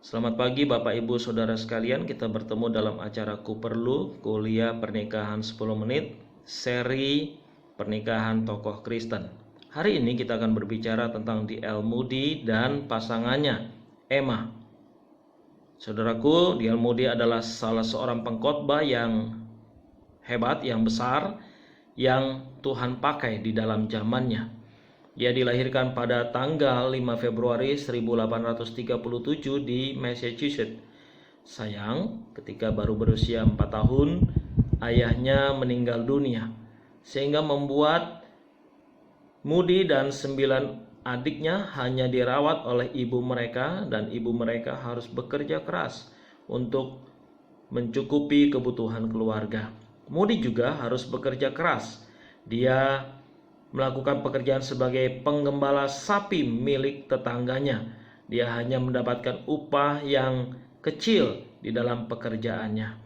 Selamat pagi Bapak Ibu Saudara sekalian, kita bertemu dalam acara Ku Perlu, kuliah pernikahan 10 menit, seri pernikahan tokoh Kristen. Hari ini kita akan berbicara tentang D.L. Moody dan pasangannya, Emma. Saudaraku, D.L. Moody adalah salah seorang pengkhotbah yang hebat, yang besar, yang Tuhan pakai di dalam zamannya. Dia dilahirkan pada tanggal 5 Februari 1837 di Massachusetts. Sayang, ketika baru berusia 4 tahun, ayahnya meninggal dunia, sehingga membuat Moody dan 9 adiknya hanya dirawat oleh ibu mereka, dan ibu mereka harus bekerja keras untuk mencukupi kebutuhan keluarga. Moody juga harus bekerja keras. Dia melakukan pekerjaan sebagai penggembala sapi milik tetangganya. Dia hanya mendapatkan upah yang kecil di dalam pekerjaannya.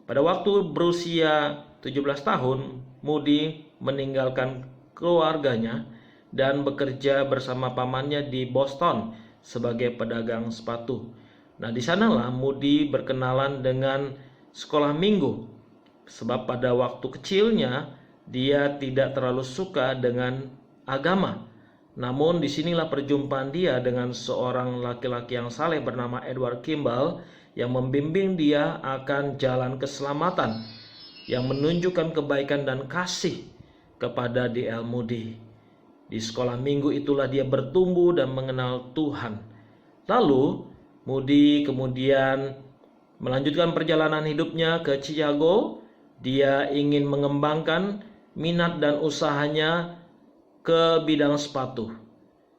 Pada waktu berusia 17 tahun, Moody meninggalkan keluarganya dan bekerja bersama pamannya di Boston sebagai pedagang sepatu. Nah, di sanalah Moody berkenalan dengan sekolah minggu, sebab pada waktu kecilnya dia tidak terlalu suka dengan agama. Namun disinilah perjumpaan dia dengan seorang laki-laki yang saleh bernama Edward Kimball, yang membimbing dia akan jalan keselamatan, yang menunjukkan kebaikan dan kasih kepada D.L. Moody. Di sekolah minggu itulah dia bertumbuh dan mengenal Tuhan. Lalu Moody kemudian melanjutkan perjalanan hidupnya ke Chicago. Dia ingin mengembangkan minat dan usahanya ke bidang sepatu.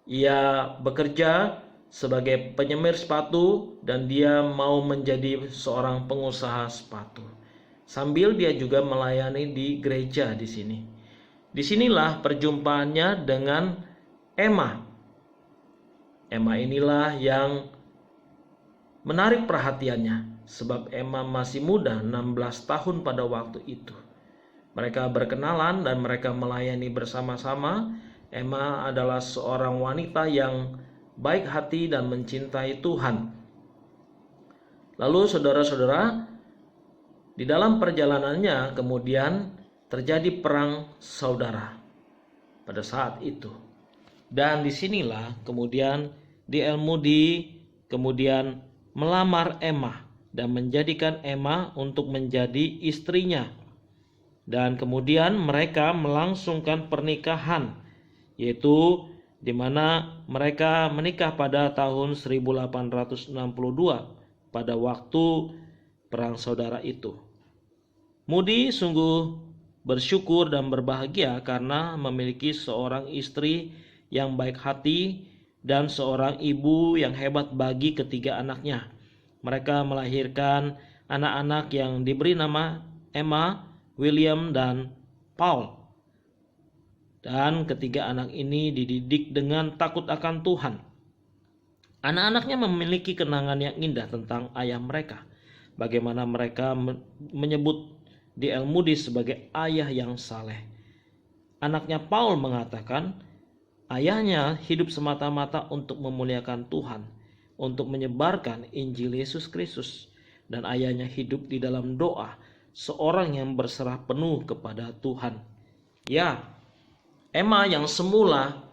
Ia bekerja sebagai penyemir sepatu dan dia mau menjadi seorang pengusaha sepatu. Sambil dia juga melayani di gereja di sini. Disinilah perjumpaannya dengan Emma. Emma inilah yang menarik perhatiannya, sebab Emma masih muda, 16 tahun pada waktu itu. Mereka berkenalan dan mereka melayani bersama-sama. Emma adalah seorang wanita yang baik hati dan mencintai Tuhan. Lalu saudara-saudara, di dalam perjalanannya kemudian terjadi perang saudara pada saat itu. Dan disinilah kemudian D.L. Moody kemudian melamar Emma dan menjadikan Emma untuk menjadi istrinya. Dan kemudian mereka melangsungkan pernikahan, yaitu di mana mereka menikah pada tahun 1862 pada waktu perang saudara itu. Moody sungguh bersyukur dan berbahagia karena memiliki seorang istri yang baik hati dan seorang ibu yang hebat bagi ketiga anaknya. Mereka melahirkan anak-anak yang diberi nama Emma, William, dan Paul. Dan ketiga anak ini dididik dengan takut akan Tuhan. Anak-anaknya memiliki kenangan yang indah tentang ayah mereka. Bagaimana mereka menyebut D.L. Moody sebagai ayah yang saleh. Anaknya Paul mengatakan, ayahnya hidup semata-mata untuk memuliakan Tuhan, untuk menyebarkan Injil Yesus Kristus. Dan ayahnya hidup di dalam doa, seorang yang berserah penuh kepada Tuhan. Ya, Emma yang semula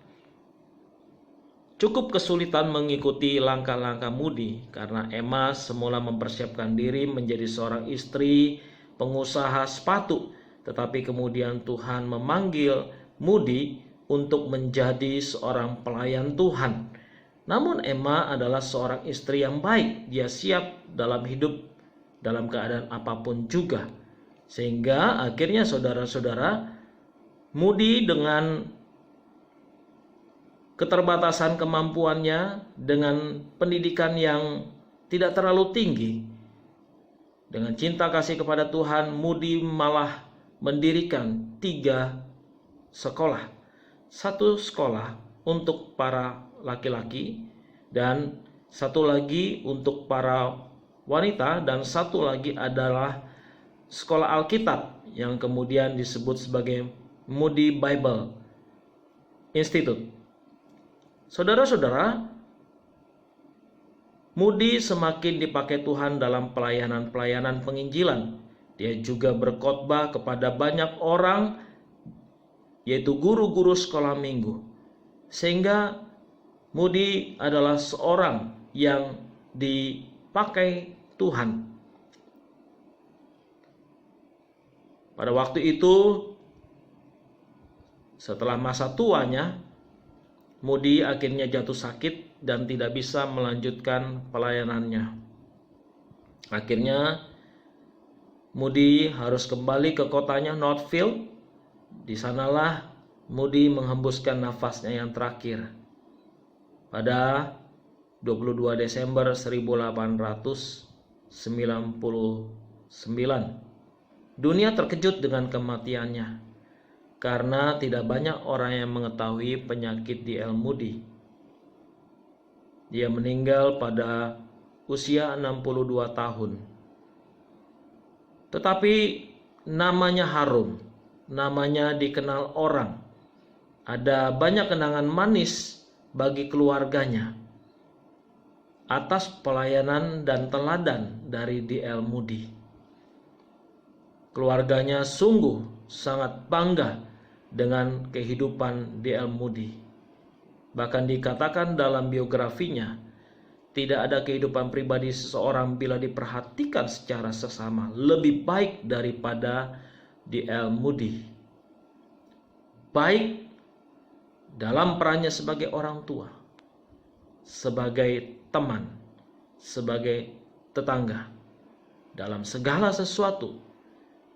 cukup kesulitan mengikuti langkah-langkah Moody, karena Emma semula mempersiapkan diri menjadi seorang istri pengusaha sepatu. Tetapi kemudian Tuhan memanggil Moody untuk menjadi seorang pelayan Tuhan. Namun Emma adalah seorang istri yang baik. Dia siap dalam hidup dalam keadaan apapun juga. Sehingga akhirnya saudara-saudara, Moody dengan keterbatasan kemampuannya, dengan pendidikan yang tidak terlalu tinggi, dengan cinta kasih kepada Tuhan, Moody malah mendirikan 3 sekolah. 1 sekolah untuk para laki-laki, dan 1 lagi untuk para wanita, dan 1 lagi adalah sekolah Alkitab yang kemudian disebut sebagai Moody Bible Institute. Saudara-saudara, Moody semakin dipakai Tuhan dalam pelayanan-pelayanan penginjilan. Dia juga berkhotbah kepada banyak orang, yaitu guru-guru sekolah minggu. Sehingga Moody adalah seorang yang dipakai Tuhan. Pada waktu itu, setelah masa tuanya, Moody akhirnya jatuh sakit dan tidak bisa melanjutkan pelayanannya. Akhirnya Moody harus kembali ke kotanya Northfield. Di sanalah Moody menghembuskan nafasnya yang terakhir pada 22 Desember 1899. Dunia terkejut dengan kematiannya karena tidak banyak orang yang mengetahui penyakit D.L. Moody. Dia meninggal pada usia 62 tahun. Tetapi namanya harum, namanya dikenal orang. Ada banyak kenangan manis bagi keluarganya atas pelayanan dan teladan dari D.L. Moody. Keluarganya sungguh sangat bangga dengan kehidupan D.L. Moody. Bahkan dikatakan dalam biografinya, tidak ada kehidupan pribadi seseorang bila diperhatikan secara seksama lebih baik daripada D.L. Moody. Baik dalam perannya sebagai orang tua, sebagai teman, sebagai tetangga, dalam segala sesuatu.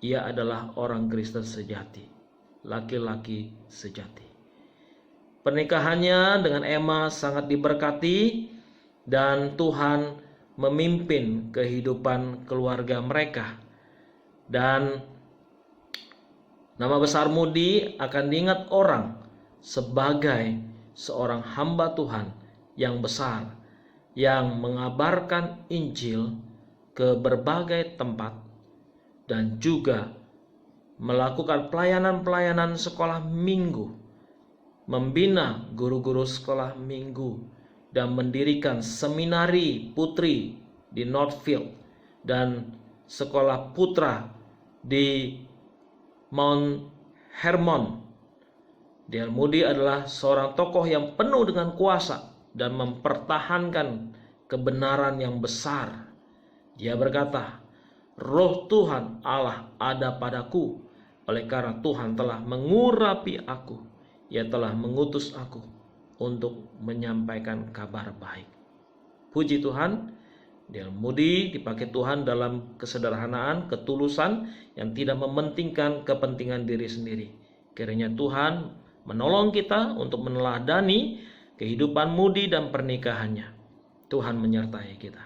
Ia adalah orang Kristen sejati, laki-laki sejati. Pernikahannya dengan Emma sangat diberkati dan Tuhan memimpin kehidupan keluarga mereka. Dan nama besar Moody akan diingat orang sebagai seorang hamba Tuhan yang besar, yang mengabarkan Injil ke berbagai tempat dan juga melakukan pelayanan-pelayanan sekolah minggu, membina guru-guru sekolah minggu, dan mendirikan seminari putri di Northfield dan sekolah putra di Mount Hermon. D.L. Moody adalah seorang tokoh yang penuh dengan kuasa dan mempertahankan kebenaran yang besar. Dia berkata, "Roh Tuhan Allah ada padaku, oleh karena Tuhan telah mengurapi aku. Ia telah mengutus aku untuk menyampaikan kabar baik." Puji Tuhan, D.L. Moody dipakai Tuhan dalam kesederhanaan, ketulusan yang tidak mementingkan kepentingan diri sendiri. Kiranya Tuhan menolong kita untuk meneladani kehidupan Moody dan pernikahannya. Tuhan menyertai kita.